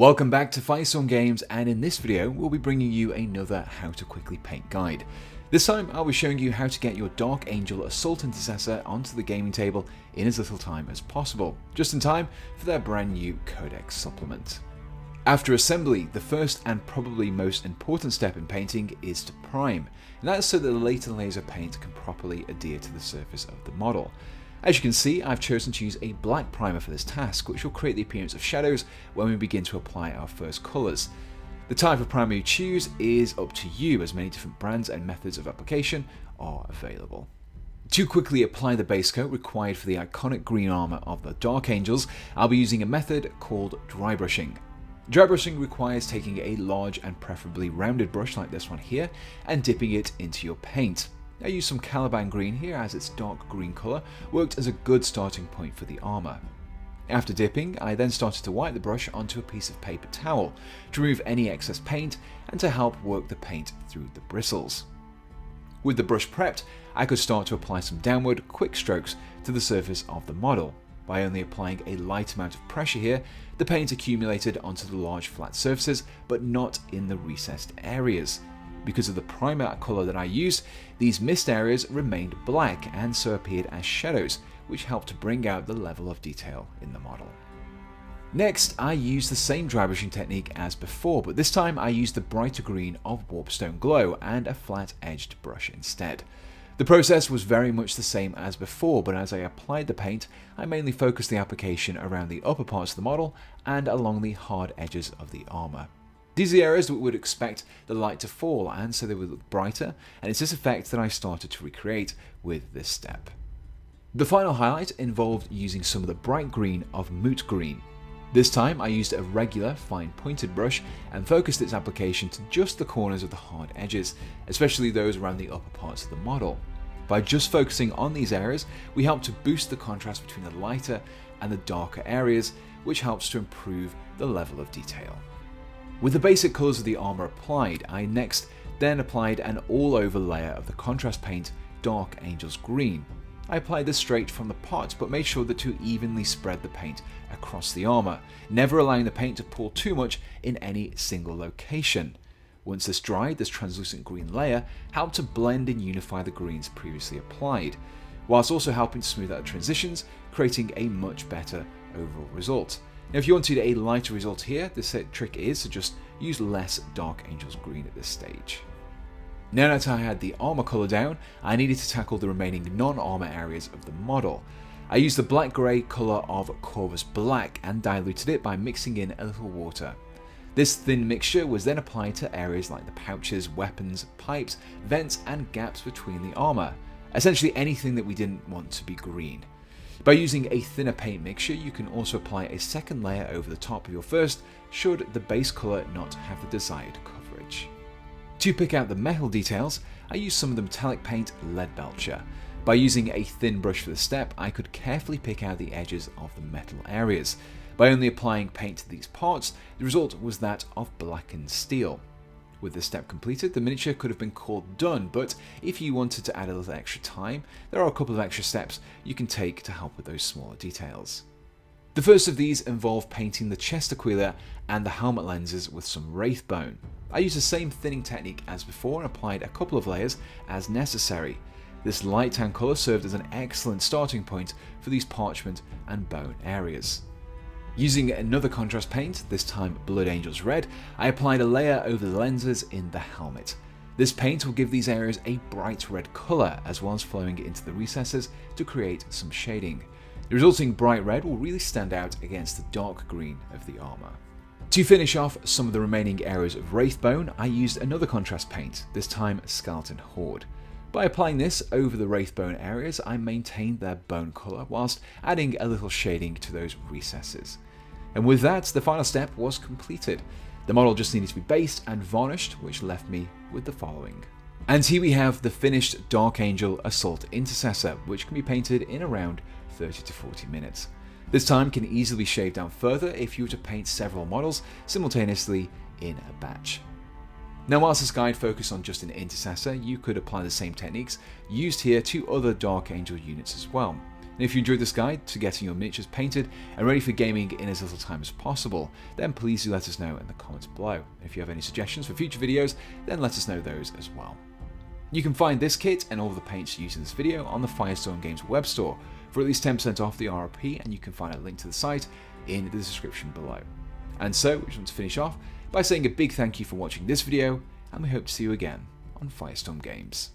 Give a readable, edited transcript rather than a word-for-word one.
Welcome back to Firestone Games, and in this video we'll be bringing you another how to quickly paint guide. This time I'll be showing you how to get your Dark Angel Assault Intercessor onto the gaming table in as little time as possible, just in time for their brand new Codex supplement. After assembly, the first and probably most important step in painting is to prime, and that's so that the later layers of paint can properly adhere to the surface of the model. As you can see, I've chosen to use a black primer for this task, which will create the appearance of shadows when we begin to apply our first colours. The type of primer you choose is up to you, as many different brands and methods of application are available. To quickly apply the base coat required for the iconic green armour of the Dark Angels, I'll be using a method called dry brushing. Dry brushing requires taking a large and preferably rounded brush like this one here and dipping it into your paint. I used some Caliban Green here, as its dark green colour worked as a good starting point for the armour. After dipping, I then started to wipe the brush onto a piece of paper towel to remove any excess paint and to help work the paint through the bristles. With the brush prepped, I could start to apply some downward, quick strokes to the surface of the model. By only applying a light amount of pressure here, the paint accumulated onto the large flat surfaces, but not in the recessed areas. Because of the primer colour that I used, these missed areas remained black and so appeared as shadows, which helped to bring out the level of detail in the model. Next, I used the same dry brushing technique as before, but this time I used the brighter green of Warpstone Glow and a flat-edged brush instead. The process was very much the same as before, but as I applied the paint, I mainly focused the application around the upper parts of the model and along the hard edges of the armour. These are the areas that we would expect the light to fall, and so they would look brighter, and it's this effect that I started to recreate with this step. The final highlight involved using some of the bright green of Moot Green. This time I used a regular fine pointed brush and focused its application to just the corners of the hard edges, especially those around the upper parts of the model. By just focusing on these areas, we help to boost the contrast between the lighter and the darker areas, which helps to improve the level of detail. With the basic colours of the armour applied, I next then applied an all-over layer of the contrast paint Dark Angel's Green. I applied this straight from the pot, but made sure to evenly spread the paint across the armour, never allowing the paint to pool too much in any single location. Once this dried, this translucent green layer helped to blend and unify the greens previously applied, whilst also helping to smooth out the transitions, creating a much better overall result. Now, if you wanted a lighter result here, the trick is to just use less Dark Angel's Green at this stage. Now that I had the armour colour down, I needed to tackle the remaining non-armour areas of the model. I used the black-grey colour of Corvus Black and diluted it by mixing in a little water. This thin mixture was then applied to areas like the pouches, weapons, pipes, vents and gaps between the armour, essentially anything that we didn't want to be green. By using a thinner paint mixture, you can also apply a second layer over the top of your first, should the base colour not have the desired coverage. To pick out the metal details, I used some of the metallic paint Leadbelcher. By using a thin brush for the step, I could carefully pick out the edges of the metal areas. By only applying paint to these parts, the result was that of blackened steel. With this step completed, the miniature could have been called done, but if you wanted to add a little extra time, there are a couple of extra steps you can take to help with those smaller details. The first of these involved painting the chest aquila and the helmet lenses with some Wraith Bone. I used the same thinning technique as before and applied a couple of layers as necessary. This light tan colour served as an excellent starting point for these parchment and bone areas. Using another contrast paint, this time Blood Angel's Red, I applied a layer over the lenses in the helmet. This paint will give these areas a bright red colour, as well as flowing into the recesses to create some shading. The resulting bright red will really stand out against the dark green of the armour. To finish off some of the remaining areas of Wraithbone, I used another contrast paint, this time Skeleton Horde. By applying this over the Wraithbone areas, I maintained their bone colour whilst adding a little shading to those recesses. And with that, the final step was completed. The model just needed to be based and varnished, which left me with the following. And here we have the finished Dark Angel Assault Intercessor, which can be painted in around 30 to 40 minutes. This time can easily be shaved down further if you were to paint several models simultaneously in a batch. Now, whilst this guide focused on just an intercessor, you could apply the same techniques used here to other Dark Angel units as well. And if you enjoyed this guide to getting your miniatures painted and ready for gaming in as little time as possible, then please do let us know in the comments below. If you have any suggestions for future videos, then let us know those as well. You can find this kit and all of the paints used in this video on the Firestone Games web store for at least 10% off the RRP, and you can find a link to the site in the description below. And so, we just want to finish off by saying a big thank you for watching this video, and we hope to see you again on Firestone Games.